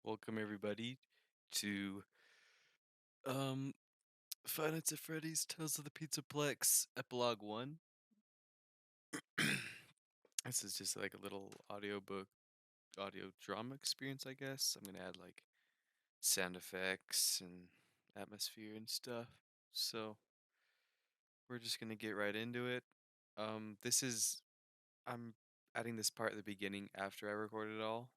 Welcome everybody to um Five Nights at Freddy's Tales of the Pizzaplex Epilogue 1. This is just like a little audiobook audio drama experience, I guess. I'm gonna add like sound effects and atmosphere and stuff. So we're just gonna get right into it. This is I'm adding this part at the beginning after I recorded it all.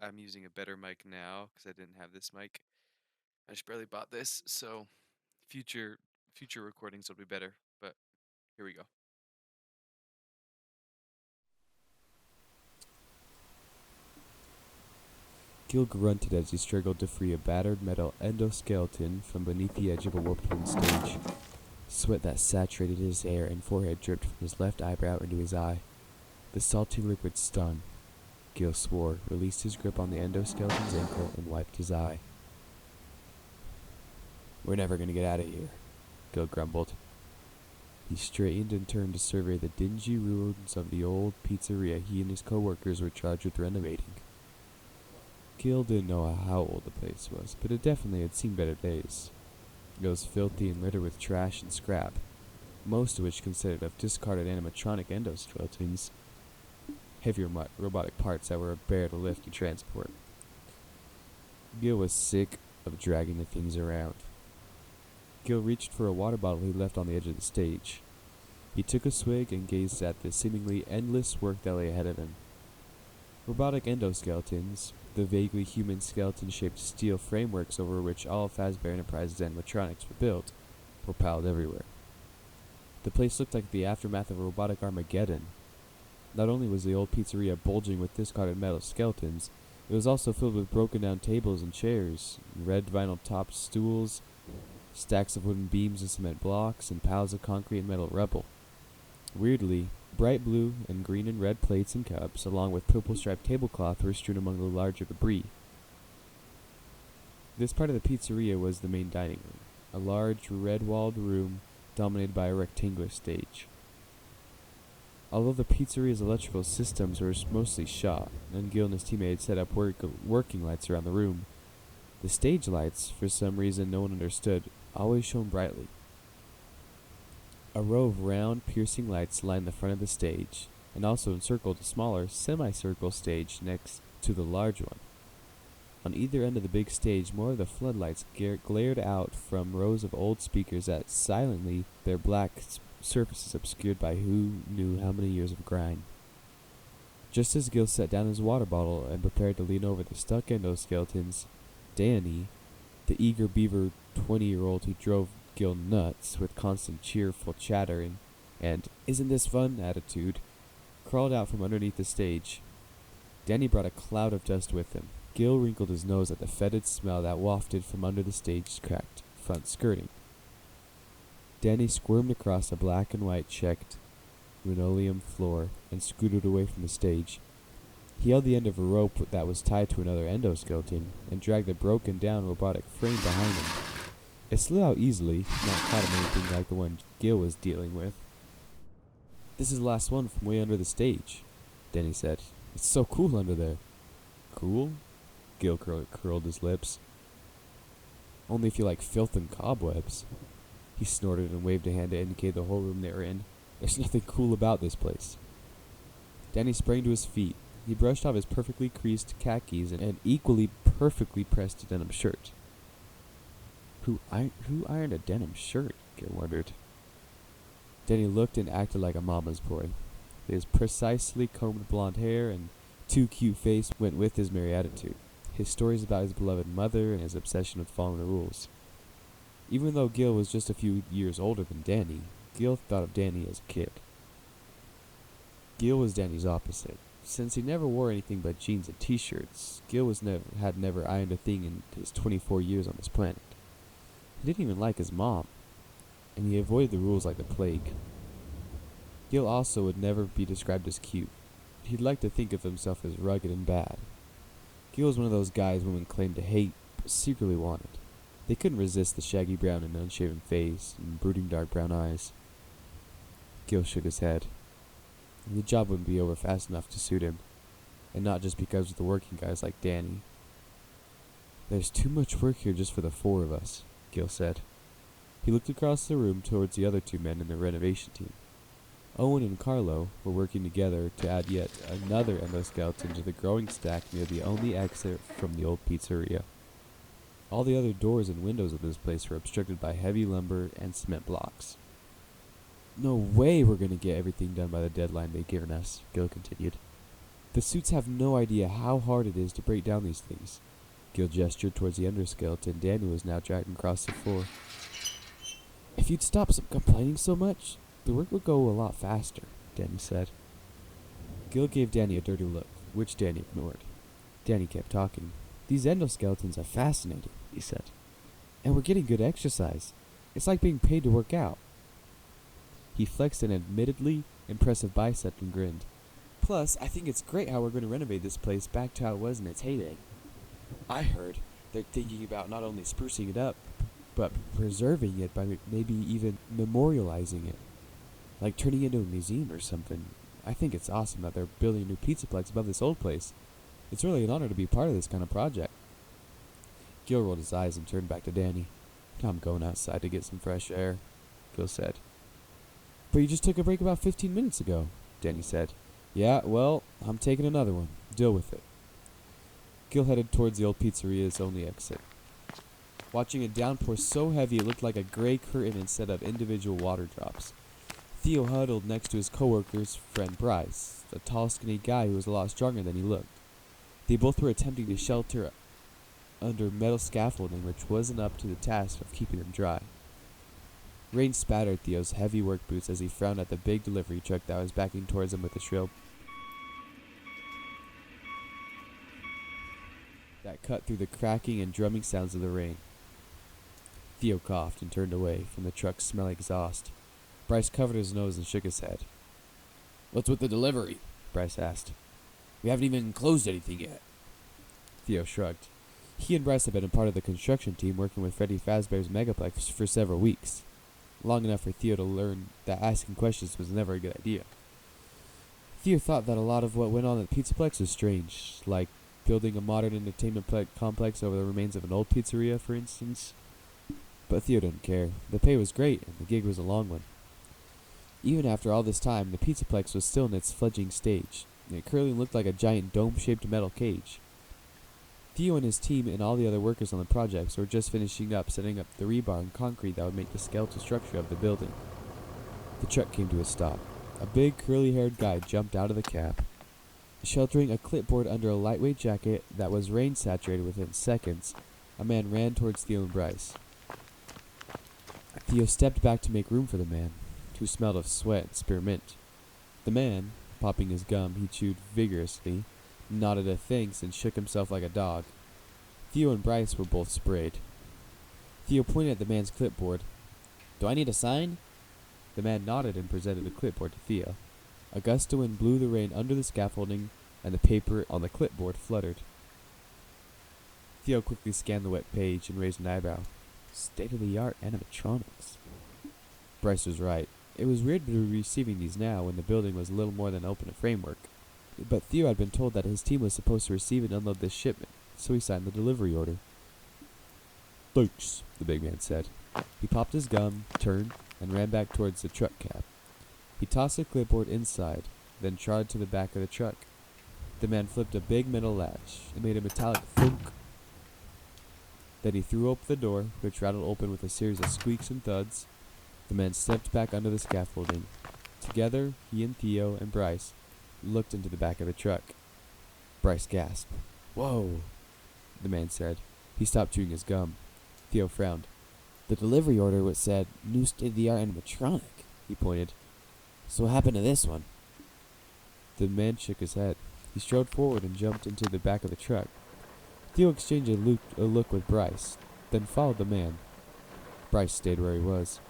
I'm using a better mic now because I didn't have this mic. I just barely bought this, so future future recordings will be better. But here we go. Gil grunted as he struggled to free a battered metal endoskeleton from beneath the edge of a warped-in stage. Sweat that saturated his hair and forehead dripped from his left eyebrow into his eye. The salty liquid stung. Gil swore, released his grip on the endoskeleton's ankle, and wiped his eye. "We're never gonna get out of here," Gil grumbled. He straightened and turned to survey the dingy ruins of the old pizzeria he and his co-workers were charged with renovating. Gil didn't know how old the place was, but it definitely had seen better days. It was filthy and littered with trash and scrap, most of which consisted of discarded animatronic endoskeletons, heavier robotic parts that were a bear to lift and transport. Gil was sick of dragging the things around. Gil reached for a water bottle he left on the edge of the stage. He took a swig and gazed at the seemingly endless work that lay ahead of him. Robotic endoskeletons, the vaguely human skeleton-shaped steel frameworks over which all of Fazbear Enterprises animatronics were built, were piled everywhere. The place looked like the aftermath of a robotic Armageddon. Not only was the old pizzeria bulging with discarded metal skeletons, it was also filled with broken-down tables and chairs, red vinyl-topped stools, stacks of wooden beams and cement blocks, and piles of concrete and metal rubble. Weirdly, bright blue and green and red plates and cups, along with purple-striped tablecloth, were strewn among the larger debris. This part of the pizzeria was the main dining room, a large, red-walled room dominated by a rectangular stage. Although the pizzeria's electrical systems were mostly shot, and Gil and his teammates set up working lights around the room, the stage lights, for some reason no one understood, always shone brightly. A row of round, piercing lights lined the front of the stage, and also encircled a smaller, semicircle stage next to the large one. On either end of the big stage, more of the floodlights glared out from rows of old speakers that silently, their black surfaces obscured by who knew how many years of grind. Just as Gil set down his water bottle and prepared to lean over the stuck endoskeletons, Danny, the eager beaver 20-year-old who drove Gil nuts with constant cheerful chattering and "isn't this fun" attitude, crawled out from underneath the stage. Danny brought a cloud of dust with him. Gil wrinkled his nose at the fetid smell that wafted from under the stage's cracked front skirting. Danny squirmed across a black and white checked linoleum floor and scooted away from the stage. He held the end of a rope that was tied to another endoskeleton and dragged the broken down robotic frame behind him. It slid out easily, not caught him anything like the one Gil was dealing with. "This is the last one from way under the stage," Danny said. "It's so cool under there." "Cool?" Gil curled his lips. "Only if you like filth and cobwebs." He snorted and waved a hand to indicate the whole room they were in. "There's nothing cool about this place." Danny sprang to his feet. He brushed off his perfectly creased khakis and an equally perfectly pressed denim shirt. Who ironed a denim shirt? Gil wondered. Danny looked and acted like a mama's boy. His precisely combed blonde hair and too cute face went with his merry attitude. His stories about his beloved mother and his obsession with following the rules. Even though Gil was just a few years older than Danny, Gil thought of Danny as a kid. Gil was Danny's opposite. Since he never wore anything but jeans and t-shirts, Gil had never ironed a thing in his 24 years on this planet. He didn't even like his mom, and he avoided the rules like the plague. Gil also would never be described as cute. He'd like to think of himself as rugged and bad. Gil was one of those guys women claimed to hate, but secretly wanted. They couldn't resist the shaggy brown and unshaven face and brooding dark brown eyes. Gil shook his head. The job wouldn't be over fast enough to suit him, and not just because of the working guys like Danny. There's too much work here just for the four of us, Gil said. He looked across the room towards the other two men in the renovation team. Owen and Carlo were working together to add yet another endoskeleton to the growing stack near the only exit from the old pizzeria. All the other doors and windows of this place were obstructed by heavy lumber and cement blocks. No way we're going to get everything done by the deadline they've given us, Gil continued. The suits have no idea how hard it is to break down these things. Gil gestured towards the endoskeleton Danny was now dragging across the floor. If you'd stop complaining so much, the work would go a lot faster, Danny said. Gil gave Danny a dirty look, which Danny ignored. Danny kept talking. These endoskeletons are fascinating, he said. And we're getting good exercise. It's like being paid to work out. He flexed an admittedly impressive bicep and grinned. Plus, I think it's great how we're going to renovate this place back to how it was in its heyday. I heard they're thinking about not only sprucing it up, but preserving it by maybe even memorializing it. Like turning it into a museum or something. I think it's awesome that they're building a new pizzaplex above this old place. It's really an honor to be part of this kind of project. Gil rolled his eyes and turned back to Danny. I'm going outside to get some fresh air, Gil said. But you just took a break about 15 minutes ago, Danny said. Yeah, well, I'm taking another one. Deal with it. Gil headed towards the old pizzeria's only exit. Watching a downpour so heavy it looked like a gray curtain instead of individual water drops. Theo huddled next to his coworker's friend Bryce, a tall, skinny guy who was a lot stronger than he looked. They both were attempting to shelter under metal scaffolding which wasn't up to the task of keeping them dry. Rain spattered Theo's heavy work boots as he frowned at the big delivery truck that was backing towards him with a shrill that cut through the cracking and drumming sounds of the rain. Theo coughed and turned away from the truck's smelly exhaust. Bryce covered his nose and shook his head. What's with the delivery? Bryce asked. We haven't even closed anything yet. Theo shrugged. He and Bryce had been a part of the construction team working with Freddy Fazbear's Megaplex for several weeks. Long enough for Theo to learn that asking questions was never a good idea. Theo thought that a lot of what went on at Pizzaplex was strange, like building a modern entertainment complex over the remains of an old pizzeria, for instance. But Theo didn't care. The pay was great, and the gig was a long one. Even after all this time, the Pizzaplex was still in its fledgling stage. It currently looked like a giant dome-shaped metal cage. Theo and his team and all the other workers on the projects were just finishing up setting up the rebar and concrete that would make the skeletal structure of the building. The truck came to a stop. A big, curly-haired guy jumped out of the cab. Sheltering a clipboard under a lightweight jacket that was rain-saturated within seconds, a man ran towards Theo and Bryce. Theo stepped back to make room for the man, who smelled of sweat and spearmint. The man, popping his gum he chewed vigorously, nodded a thanks and shook himself like a dog. Theo and Bryce were both sprayed. Theo pointed at the man's clipboard. Do I need a sign? The man nodded and presented a clipboard to Theo. A gust of wind blew the rain under the scaffolding, and the paper on the clipboard fluttered. Theo quickly scanned the wet page and raised an eyebrow. State-of-the-art animatronics. Bryce was right. It was weird to be receiving these now when the building was little more than open framework. But Theo had been told that his team was supposed to receive and unload this shipment, so he signed the delivery order. Thanks, the big man said. He popped his gum, turned, and ran back towards the truck cab. He tossed the clipboard inside, then trotted to the back of the truck. The man flipped a big metal latch. It made a metallic thunk. Then he threw open the door, which rattled open with a series of squeaks and thuds. The man stepped back under the scaffolding. Together, he and Theo and Bryce looked into the back of the truck. Bryce gasped. Whoa, the man said. He stopped chewing his gum. Theo frowned. The delivery order was said, new state-of-the-art animatronic, he pointed. So what happened to this one? The man shook his head. He strode forward and jumped into the back of the truck. Theo exchanged a look with Bryce, then followed the man. Bryce stayed where he was.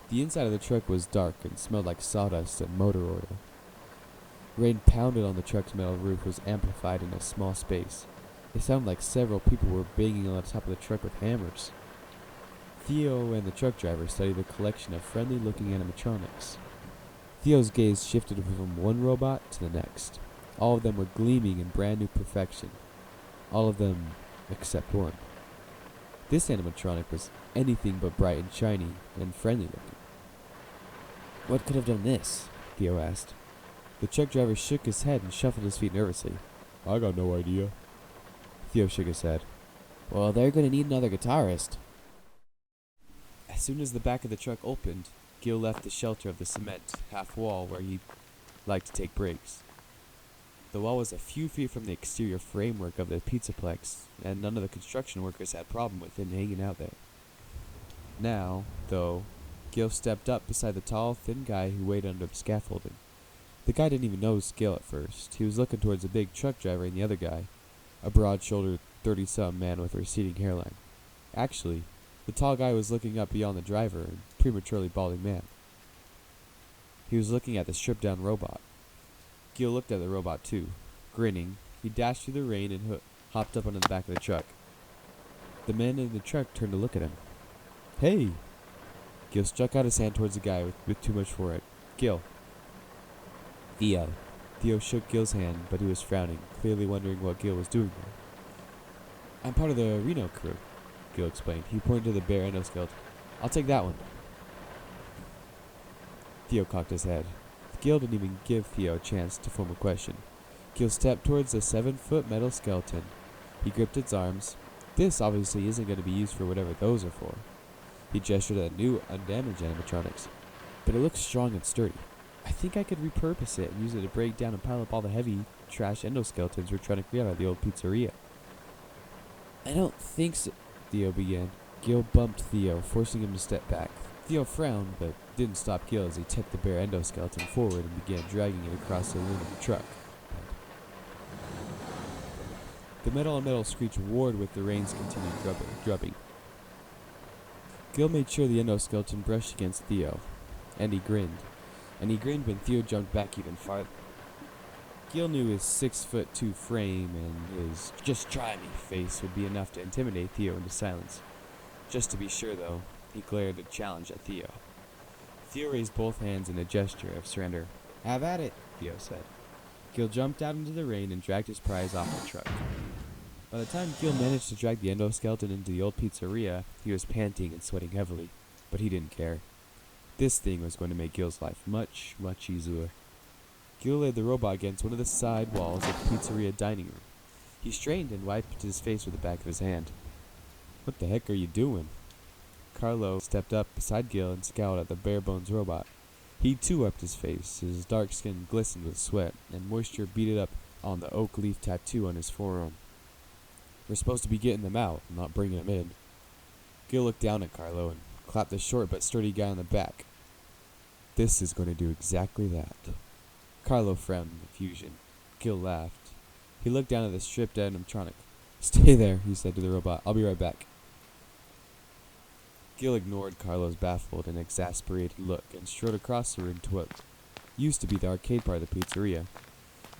The inside of the truck was dark and smelled like sawdust and motor oil. Rain pounded on the truck's metal roof was amplified in a small space. It sounded like several people were banging on the top of the truck with hammers. Theo and the truck driver studied the collection of friendly-looking animatronics. Theo's gaze shifted from one robot to the next. All of them were gleaming in brand-new perfection. All of them except one. This animatronic was anything but bright and shiny and friendly looking. What could have done this? Theo asked. The truck driver shook his head and shuffled his feet nervously. I got no idea. Theo shook his head. Well, they're going to need another guitarist. As soon as the back of the truck opened, Gil left the shelter of the cement half wall where he liked to take breaks. The wall was a few feet from the exterior framework of the pizzaplex, and none of the construction workers had problem with him hanging out there. Now, though, Gil stepped up beside the tall, thin guy who waited under the scaffolding. The guy didn't even notice Gil at first. He was looking towards the big truck driver and the other guy, a broad-shouldered, 30-some man with a receding hairline. Actually, the tall guy was looking up beyond the driver and prematurely balding man. He was looking at the stripped-down robot. Gil looked at the robot too. Grinning, he dashed through the rain and hopped up onto the back of the truck. The man in the truck turned to look at him. Hey! Gil stuck out his hand towards the guy with too much for it. Gil. Theo. Theo shook Gil's hand, but he was frowning, clearly wondering what Gil was doing there. I'm part of the Reno crew, Gil explained. He pointed to the bare endoskeleton. I'll take that one. Theo cocked his head. Gil didn't even give Theo a chance to form a question. Gil stepped towards the 7-foot metal skeleton. He gripped its arms. This obviously isn't going to be used for whatever those are for. He gestured at new, undamaged animatronics. But it looks strong and sturdy. I think I could repurpose it and use it to break down and pile up all the heavy, trash endoskeletons we're trying to create out of the old pizzeria. I don't think so, Theo began. Gil bumped Theo, forcing him to step back. Theo frowned, but didn't stop Gil as he tipped the bare endoskeleton forward and began dragging it across the aluminum truck. The metal on metal screech roared with the rain's continued drubbing. Gil made sure the endoskeleton brushed against Theo, and he grinned. And he grinned when Theo jumped back even farther. Gil knew his 6'2" frame and his "just try me" face would be enough to intimidate Theo into silence. Just to be sure, though, he glared a challenge at Theo. Theo raised both hands in a gesture of surrender. Have at it, Theo said. Gil jumped out into the rain and dragged his prize off the truck. By the time Gil managed to drag the endoskeleton into the old pizzeria, he was panting and sweating heavily, but he didn't care. This thing was going to make Gil's life much, much easier. Gil laid the robot against one of the side walls of the pizzeria dining room. He straightened and wiped his face with the back of his hand. What the heck are you doing? Carlo stepped up beside Gil and scowled at the bare-bones robot. He too wiped his face. His dark skin glistened with sweat, and moisture beaded up on the oak leaf tattoo on his forearm. We're supposed to be getting them out, not bringing them in. Gil looked down at Carlo and clapped the short but sturdy guy on the back. This is going to do exactly that. Carlo frowned in confusion. Gil laughed. He looked down at the stripped animatronic. Stay there, he said to the robot. I'll be right back. Gil ignored Carlo's baffled and exasperated look and strode across the room to what used to be the arcade part of the pizzeria.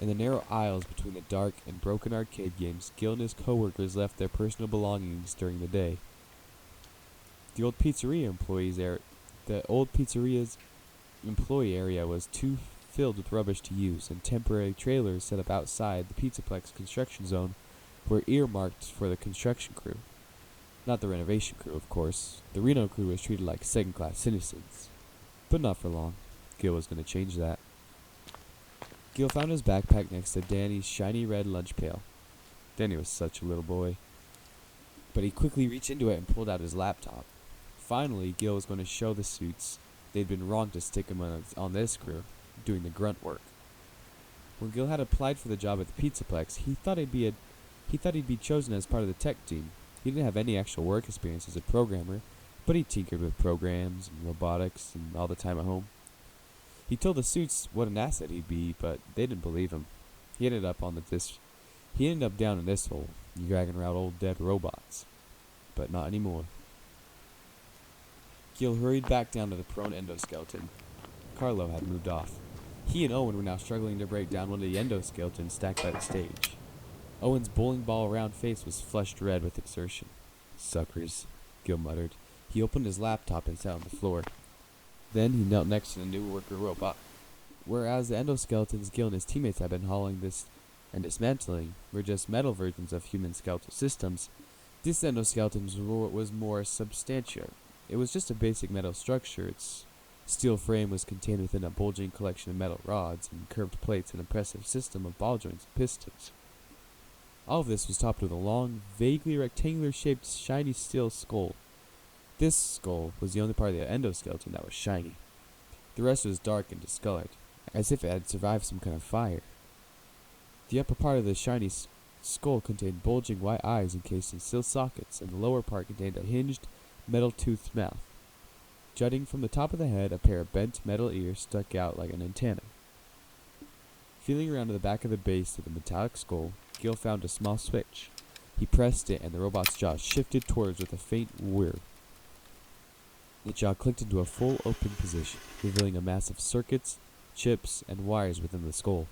In the narrow aisles between the dark and broken arcade games, Gil and his co-workers left their personal belongings during the day. The old pizzeria's employee area was too filled with rubbish to use, and temporary trailers set up outside the Pizzaplex construction zone were earmarked for the construction crew. Not the renovation crew, of course. The Reno crew was treated like second-class citizens. But not for long. Gil was going to change that. Gil found his backpack next to Danny's shiny red lunch pail. Danny was such a little boy. But he quickly reached into it and pulled out his laptop. Finally, Gil was going to show the suits they'd been wrong to stick him on this crew, doing the grunt work. When Gil had applied for the job at the Pizzaplex, he thought he'd be chosen as part of the tech team. He didn't have any actual work experience as a programmer, but he tinkered with programs and robotics and all the time at home. He told the suits what an asset he'd be, but they didn't believe him. He ended up down in this hole, dragging around old dead robots. But not anymore. Gil hurried back down to the prone endoskeleton. Carlo had moved off. He and Owen were now struggling to break down one of the endoskeletons stacked by the stage. Owen's bowling ball round face was flushed red with exertion. Suckers, Gil muttered. He opened his laptop and sat on the floor. Then he knelt next to the new worker robot. Whereas the endoskeletons Gil and his teammates had been hauling this and dismantling were just metal versions of human skeletal systems, this endoskeleton was more substantial. It was just a basic metal structure. Its steel frame was contained within a bulging collection of metal rods and curved plates and an impressive system of ball joints and pistons. All of this was topped with a long, vaguely rectangular-shaped, shiny steel skull. This skull was the only part of the endoskeleton that was shiny. The rest was dark and discolored, as if it had survived some kind of fire. The upper part of the shiny skull contained bulging white eyes encased in steel sockets, and the lower part contained a hinged, metal-toothed mouth. Jutting from the top of the head, a pair of bent metal ears stuck out like an antenna. Feeling around to the back of the base of the metallic skull, Gil found a small switch. He pressed it, and the robot's jaw shifted towards with a faint whir. The jaw clicked into a full open position, revealing a mass of circuits, chips, and wires within the skull.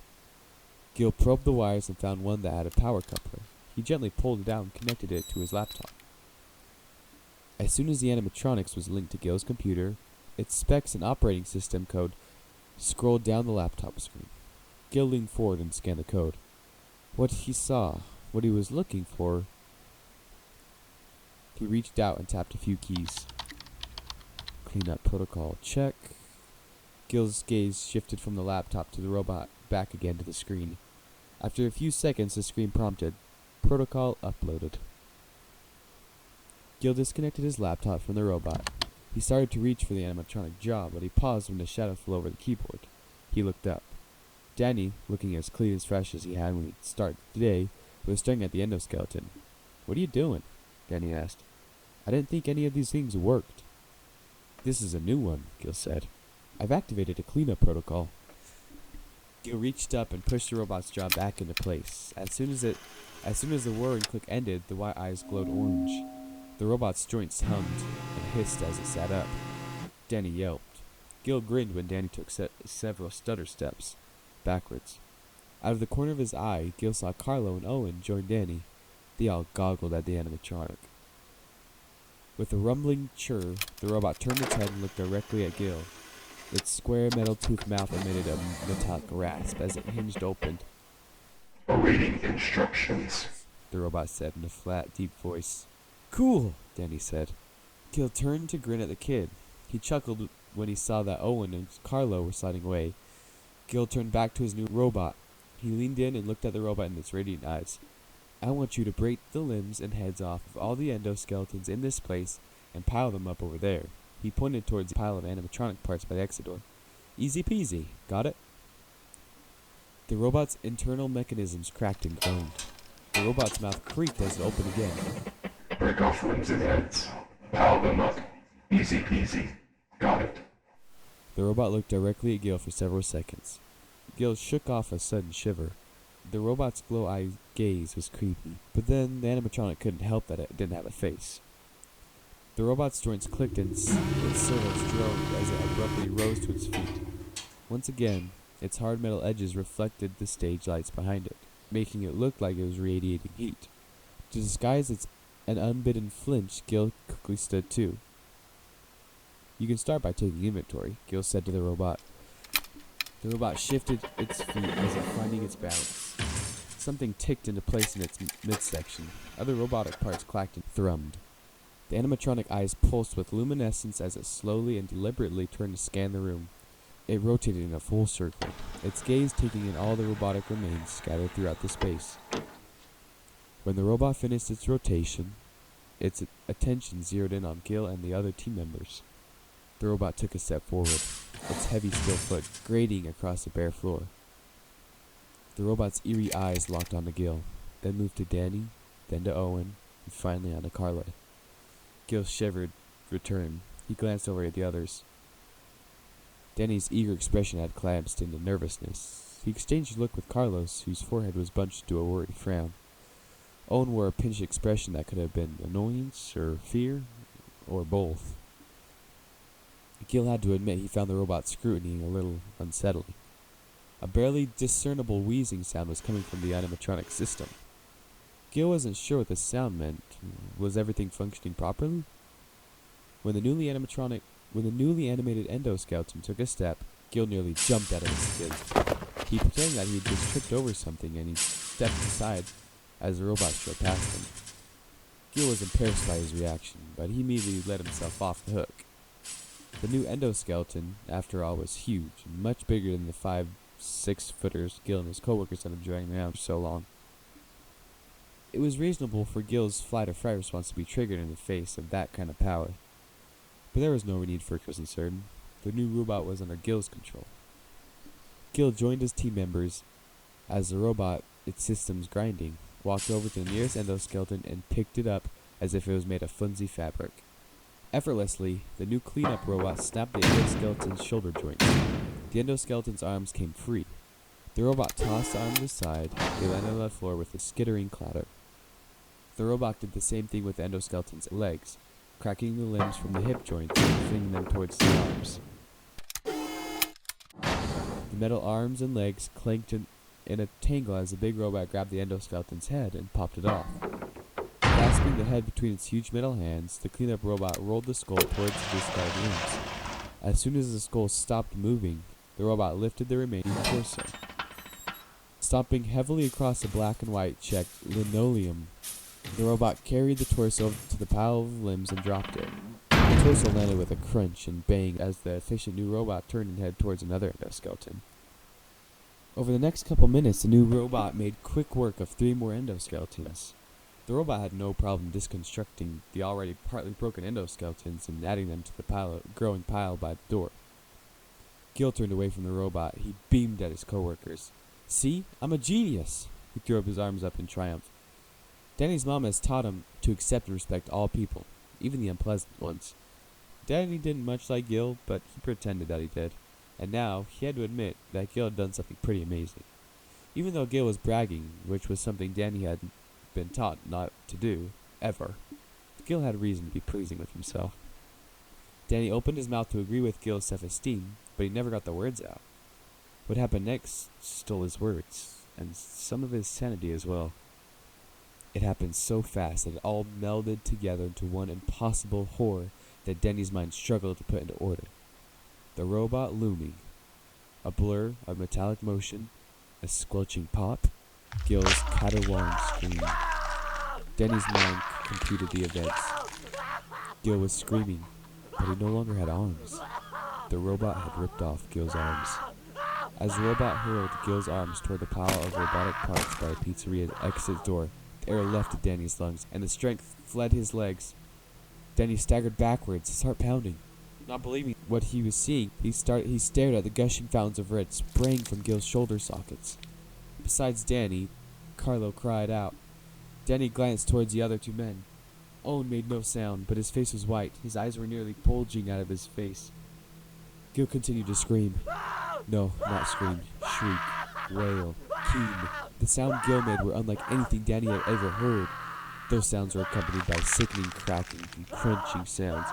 Gil probed the wires and found one that had a power coupler. He gently pulled it out and connected it to his laptop. As soon as the animatronics was linked to Gil's computer, its specs and operating system code scrolled down the laptop screen. Gil leaned forward and scanned the code. What he saw, what he was looking for, he reached out and tapped a few keys. Cleanup protocol, check. Gil's gaze shifted from the laptop to the robot, back again to the screen. After a few seconds, the screen prompted, protocol uploaded. Gil disconnected his laptop from the robot. He started to reach for the animatronic jaw, but he paused when a shadow fell over the keyboard. He looked up. Danny, looking as clean as fresh as he had when he started today, was staring at the endoskeleton. What are you doing? Danny asked. I didn't think any of these things worked. This is a new one, Gil said. I've activated a cleanup protocol. Gil reached up and pushed the robot's jaw back into place. As soon as the whirring click ended, the white eyes glowed orange. The robot's joints hummed and hissed as it sat up. Danny yelped. Gil grinned when Danny took several stutter steps backwards. Out of the corner of his eye, Gil saw Carlo and Owen join Danny. They all goggled at the animatronic. With a rumbling chirr, the robot turned its head and looked directly at Gil. Its square metal-toothed mouth emitted a metallic rasp as it hinged open. Awaiting instructions, The robot said in a flat, deep voice. Cool, Danny said. Gil turned to grin at the kid. He chuckled when he saw that Owen and Carlo were sliding away. Gil turned back to his new robot. He leaned in and looked at the robot in its radiant eyes. I want you to break the limbs and heads off of all the endoskeletons in this place and pile them up over there. He pointed towards the pile of animatronic parts by the exit door. Easy peasy, got it? The robot's internal mechanisms cracked and groaned. The robot's mouth creaked as it opened again. break off limbs and heads, pile them up, easy peasy, got it. The robot looked directly at Gil for several seconds. Gil shook off a sudden shiver. The robot's glow-eyed gaze was creepy, but then the animatronic couldn't help that it didn't have a face. The robot's joints clicked and its servos droned as it abruptly rose to its feet. Once again, its hard metal edges reflected the stage lights behind it, making it look like it was radiating heat. To disguise an unbidden flinch, Gil quickly stood too. You can start by taking inventory, Gil said to the robot. The robot shifted its feet as if finding its balance. Something ticked into place in its midsection. Other robotic parts clacked and thrummed. The animatronic eyes pulsed with luminescence as it slowly and deliberately turned to scan the room. It rotated in a full circle, its gaze taking in all the robotic remains scattered throughout the space. When the robot finished its rotation, its attention zeroed in on Gil and the other team members. The robot took a step forward, its heavy steel foot grating across the bare floor. The robot's eerie eyes locked onto Gil, then moved to Danny, then to Owen, and finally onto Carlo. Gil shivered, returned. He glanced over at the others. Danny's eager expression had collapsed into nervousness. He exchanged a look with Carlos, whose forehead was bunched to a worried frown. Owen wore a pinched expression that could have been annoyance or fear, or both. Gil had to admit he found the robot's scrutiny a little unsettling. A barely discernible wheezing sound was coming from the animatronic system. Gil wasn't sure what the sound meant. Was everything functioning properly? When the newly animated endoskeleton took a step, Gil nearly jumped out of his skin. He pretended that he had just tripped over something and he stepped aside as the robot strode past him. Gil was embarrassed by his reaction, but he immediately let himself off the hook. The new endoskeleton, after all, was huge and much bigger than the 5-6-footers Gil and his coworkers had been dragging around for so long. It was reasonable for Gil's flight or fright response to be triggered in the face of that kind of power. But there was no need for concern. The new robot was under Gil's control. Gil joined his team members as the robot, its systems grinding, walked over to the nearest endoskeleton and picked it up as if it was made of flimsy fabric. Effortlessly, the new cleanup robot snapped the endoskeleton's shoulder joints. The endoskeleton's arms came free. The robot tossed the arms aside. They landed on the floor with a skittering clatter. The robot did the same thing with the endoskeleton's legs, cracking the limbs from the hip joints and flinging them towards the arms. The metal arms and legs clanked in a tangle as the big robot grabbed the endoskeleton's head and popped it off. Grasping the head between its huge metal hands, the cleanup robot rolled the skull towards the discarded limbs. As soon as the skull stopped moving, the robot lifted the remaining torso. Stomping heavily across the black and white checked linoleum, the robot carried the torso to the pile of limbs and dropped it. The torso landed with a crunch and bang as the efficient new robot turned and headed towards another endoskeleton. Over the next couple minutes, the new robot made quick work of 3 more endoskeletons. The robot had no problem disconstructing the already partly broken endoskeletons and adding them to the growing pile by the door. Gil turned away from the robot. He beamed at his coworkers. "See? I'm a genius!" He threw up his arms up in triumph. Danny's mom has taught him to accept and respect all people, even the unpleasant ones. Danny didn't much like Gil, but he pretended that he did. And now, he had to admit that Gil had done something pretty amazing. Even though Gil was bragging, which was something Danny had been taught not to do, ever, Gil had reason to be pleasing with himself. Danny opened his mouth to agree with Gil's self-esteem, but he never got the words out. What happened next stole his words, and some of his sanity as well. It happened so fast that it all melded together into one impossible horror that Danny's mind struggled to put into order. The robot looming, a blur of metallic motion, a squelching pop, Gil's caterwauling scream. Danny's mind computed the events. Gil was screaming, but he no longer had arms. The robot had ripped off Gil's arms. As the robot hurled Gil's arms toward the pile of robotic parts by the pizzeria's exit door, the air left Danny's lungs, and the strength fled his legs. Danny staggered backwards, his heart pounding. Not believing what he was seeing, he stared at the gushing fountains of red spraying from Gil's shoulder sockets. Besides Danny, Carlo cried out. Danny glanced towards the other 2 men. Owen made no sound, but his face was white. His eyes were nearly bulging out of his face. Gil continued to scream. No, not scream. Shriek. Wail. Keen. The sound Gil made were unlike anything Danny had ever heard. Those sounds were accompanied by sickening cracking and crunching sounds,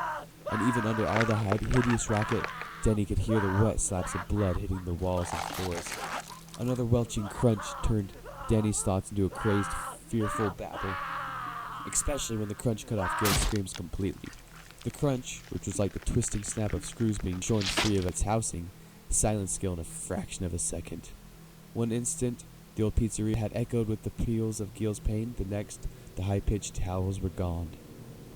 and even under all the hideous racket, Danny could hear the wet slaps of blood hitting the walls and floors. Another welching crunch turned Danny's thoughts into a crazed, fearful babble, especially when the crunch cut off Gil's screams completely. The crunch, which was like the twisting snap of screws being shorn free of its housing, silenced Gil in a fraction of a second. One instant, the old pizzeria had echoed with the peals of Gil's pain. The next, the high-pitched howls were gone.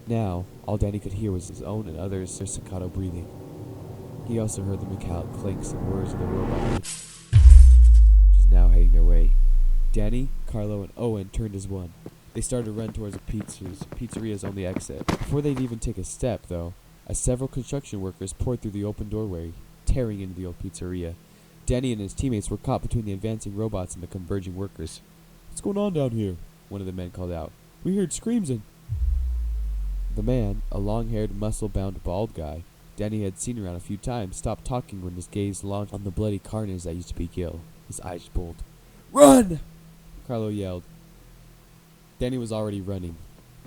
Now, all Danny could hear was his own and others' staccato breathing. He also heard the metallic clanks and whirs of the robot, which is now heading their way. Danny, Carlo, and Owen turned as one. They started to run towards the pizzeria's only exit. Before they'd even take a step, though, several construction workers poured through the open doorway, tearing into the old pizzeria. Danny and his teammates were caught between the advancing robots and the converging workers. "What's going on down here?" one of the men called out. "We heard screams and—" The man, a long-haired, muscle-bound, bald guy Danny had seen around a few times, stopped talking when his gaze launched on the bloody carnage that used to be Gil. His eyes bulged. "Run!" Carlo yelled. Danny was already running.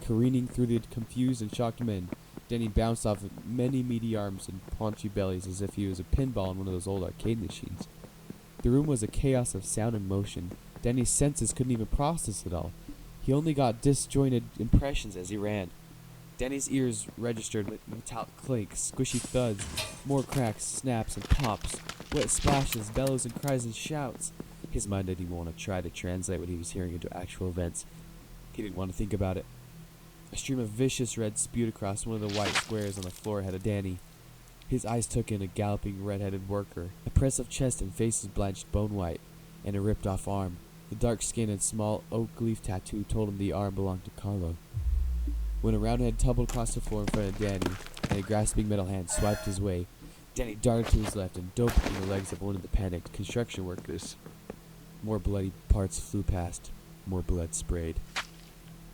Careening through the confused and shocked men, Danny bounced off many meaty arms and paunchy bellies as if he was a pinball in one of those old arcade machines. The room was a chaos of sound and motion. Danny's senses couldn't even process it all. He only got disjointed impressions as he ran. Danny's ears registered with metallic clanks, squishy thuds, more cracks, snaps, and pops, wet splashes, bellows and cries and shouts. His mind didn't even want to try to translate what he was hearing into actual events. He didn't want to think about it. A stream of vicious red spewed across one of the white squares on the floor ahead of Danny. His eyes took in a galloping red-headed worker. A press of chest and face was blanched bone white, and a ripped-off arm. The dark skin and small oak leaf tattoo told him the arm belonged to Carlo. When a round head tumbled across the floor in front of Danny, and a grasping metal hand swiped his way, Danny darted to his left and dove between the legs of one of the panicked construction workers. More bloody parts flew past. More blood sprayed.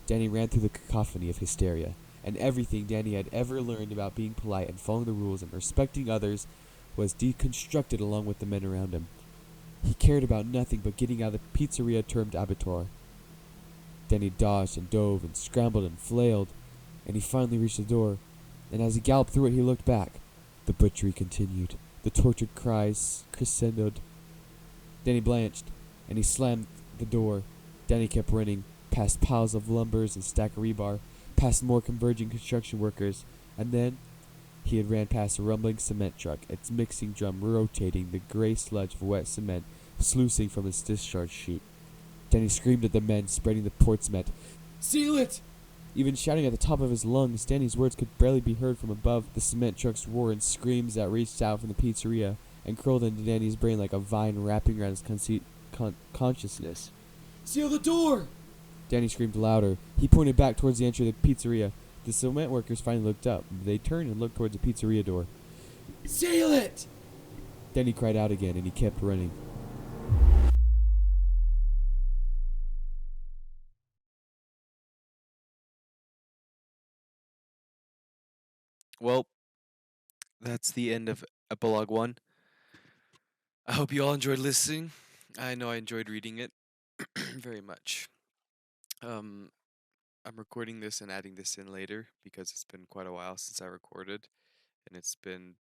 Danny ran through the cacophony of hysteria, and everything Danny had ever learned about being polite and following the rules and respecting others was deconstructed along with the men around him. He cared about nothing but getting out of the pizzeria termed abattoir. Danny dodged and dove and scrambled and flailed, and he finally reached the door, and as he galloped through it he looked back. The butchery continued. The tortured cries crescendoed. Danny blanched, and he slammed the door. Danny kept running, past piles of lumbers and stack of rebar, past more converging construction workers, and then he had ran past a rumbling cement truck, its mixing drum rotating, the gray sludge of wet cement sluicing from its discharge chute. Danny screamed at the men spreading the port cement. "Seal it!" Even shouting at the top of his lungs, Danny's words could barely be heard from above the cement truck's roar and screams that reached out from the pizzeria and curled into Danny's brain like a vine wrapping around his consciousness. "Seal the door!" Danny screamed louder. He pointed back towards the entry of the pizzeria. The cement workers finally looked up. They turned and looked towards the pizzeria door. "Seal it!" Danny cried out again, and he kept running. Well, that's the end of Epilogue 1. I hope you all enjoyed listening. I know I enjoyed reading it very much. Um, I'm recording this and adding this in later because it's been quite a while since I recorded, and it's been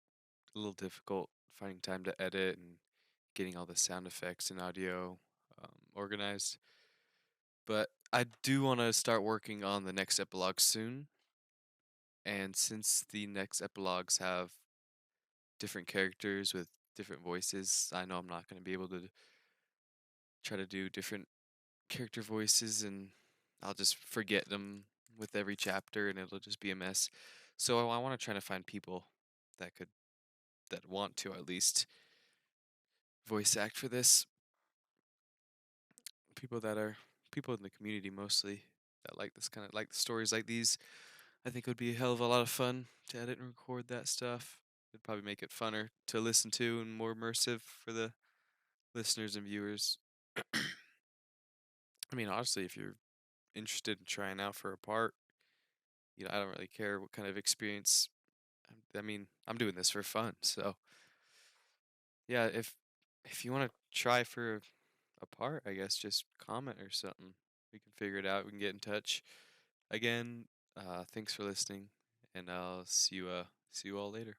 a little difficult finding time to edit and getting all the sound effects and audio organized. But I do want to start working on the next epilogue soon, and since the next epilogues have different characters with different voices, I know I'm not going to be able to try to do different character voices, and I'll just forget them with every chapter and it'll just be a mess. So I want to try to find people that could that want to at least voice act for this. People that are people in the community mostly that like this kind of like stories like these. I think it would be a hell of a lot of fun to edit and record that stuff. It'd probably make it funner to listen to and more immersive for the listeners and viewers. I mean, honestly, if you're interested in trying out for a part, I don't really care what kind of experience. I mean, I'm doing this for fun, so yeah. If you want to try for a part, I guess just comment or something. We can figure it out. We can get in touch. Again, thanks for listening, and I'll see you all later.